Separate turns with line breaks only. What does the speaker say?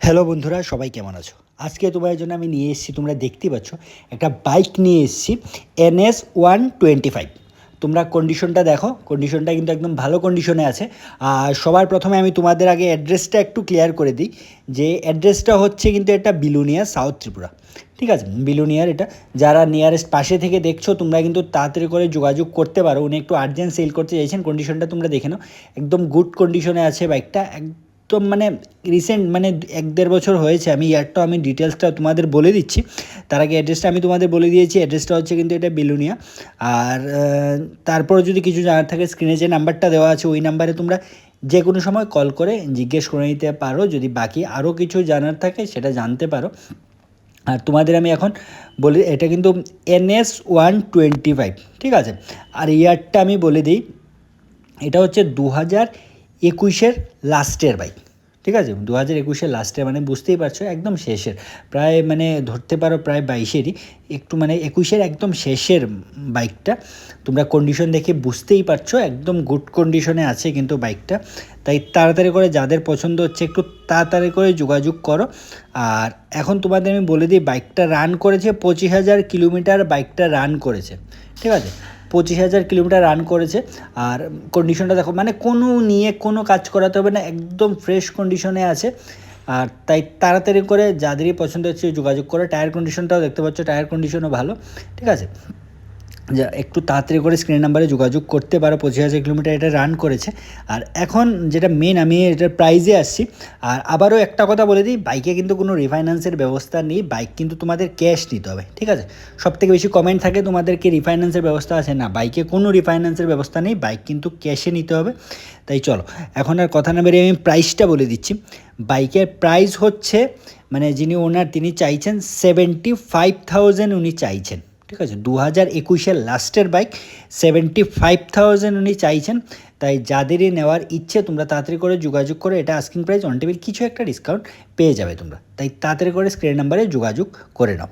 Hello বন্ধুরা, সবাই কেমন আছো? আজকে তোমাদের জন্য আমি নিয়ে এসেছি, তোমরা দেখতেই পাচ্ছ একটা বাইক নিয়ে এসেছি, NS 125। তোমরা কন্ডিশনটা দেখো, কন্ডিশনটা কিন্তু একদম ভালো কন্ডিশনে আছে। আর সবার প্রথমে আমি তোমাদের আগে অ্যাড্রেসটা একটু ক্লিয়ার করে দিই, যে অ্যাড্রেসটা হচ্ছে কিন্তু এটা বিলুনিয়া, সাউথ ত্রিপুরা। ঠিক আছে, বিলুনিয়ার এটা। যারা নিয়ারেস্ট পাশে থেকে দেখছো তোমরা কিন্তু তাড়াতাড়ি করে যোগাযোগ করতে পারো। উনি একটু আর্জেন্ট সেল করতে চাইছেন। কন্ডিশনটা তোমরা দেখে নাও, একদম গুড কন্ডিশনে আছে বাইকটা। একদম মানে রিসেন্ট, মানে 1-1.5 বছর হয়েছে। আমি ইয়ারটা, আমি ডিটেলসটা তোমাদের বলে দিচ্ছি। তার আগে অ্যাড্রেসটা আমি তোমাদের বলে দিয়েছি। অ্যাড্রেসটা হচ্ছে কিন্তু এটা বিলুনিয়া। আর তারপরে যদি কিছু জানার থাকে, স্ক্রিনে যে নাম্বারটা দেওয়া আছে ওই নাম্বারে তোমরা যে কোনো সময় কল করে জিজ্ঞেস করে নিতে পারো। যদি বাকি আরও কিছু জানার থাকে সেটা জানতে পারো। আর তোমাদের আমি এখন বলি, এটা কিন্তু NS 125, ঠিক আছে। আর ইয়ারটা আমি বলে দিই, এটা হচ্ছে 2021-এর লাস্টের বাইক। ঠিক আছে, 2021-এর লাস্টের, মানে বুঝতেই পারছো একদম শেষের, প্রায় মানে ধরতে পারো প্রায় 22-এরই, একটু মানে 21-এর একদম শেষের বাইকটা। তোমরা কন্ডিশন দেখে বুঝতেই পারছো একদম গুড কন্ডিশনে আছে কিন্তু বাইকটা। তাই তাড়াতাড়ি করে যাদের পছন্দ হচ্ছে একটু তাড়াতাড়ি করে যোগাযোগ করো। আর এখন তোমাদের আমি বলে দিই, বাইকটা রান করেছে 25,000 কিলোমিটার, বাইকটা রান করেছে। ঠিক আছে, 25,000 কিলোমিটার রান করেছে। আর কন্ডিশনটা দেখো, মানে কোনো কাজ করাতে হবে না, একদম ফ্রেশ কন্ডিশনে আছে। আর তাই তাড়াতাড়ি করে যাদেরই পছন্দ হচ্ছে যোগাযোগ করে। টায়ার কন্ডিশনটাও দেখতে পাচ্ছ, টায়ার কন্ডিশনও ভালো। ঠিক আছে, যা একটু তাড়াতাড়ি করে স্ক্রিন নাম্বারে যোগাযোগ করতে পারো। 25,000 কিলোমিটার এটা রান করেছে। আর এখন যেটা মেন, আমি এটার প্রাইজে আসছি। আর আবারও একটা কথা বলে দিই, বাইকে কিন্তু কোনো রিফাইন্যান্সের ব্যবস্থা নেই। বাইক কিন্তু তোমাদের ক্যাশ নিতে হবে। ঠিক আছে, সবথেকে বেশি কমেন্ট থাকে তোমাদেরকে রিফাইন্যান্সের ব্যবস্থা আছে, না, বাইকে কোনো রিফাইন্যান্সের ব্যবস্থা নেই, বাইক কিন্তু ক্যাশে নিতে হবে। তাই চলো, এখন আর কথা না বেরিয়ে আমি প্রাইসটা বলে দিচ্ছি। বাইকের প্রাইস হচ্ছে, মানে যিনি ওনার তিনি চাইছেন 75,000 উনি চাইছেন। ঠিক আছে, 2021-এর লাস্টের বাইক, 75,000 উনি চাইছেন। তাই যাদেরই নেওয়ার ইচ্ছে তোমরা তাড়াতাড়ি করে যোগাযোগ করে, এটা আস্কিং প্রাইস, অন টেবিল কিছু একটা ডিসকাউন্ট পেয়ে যাবে তোমরা। তাই তাড়াতাড়ি করে স্ক্রিন নাম্বারে যোগাযোগ করে নাও।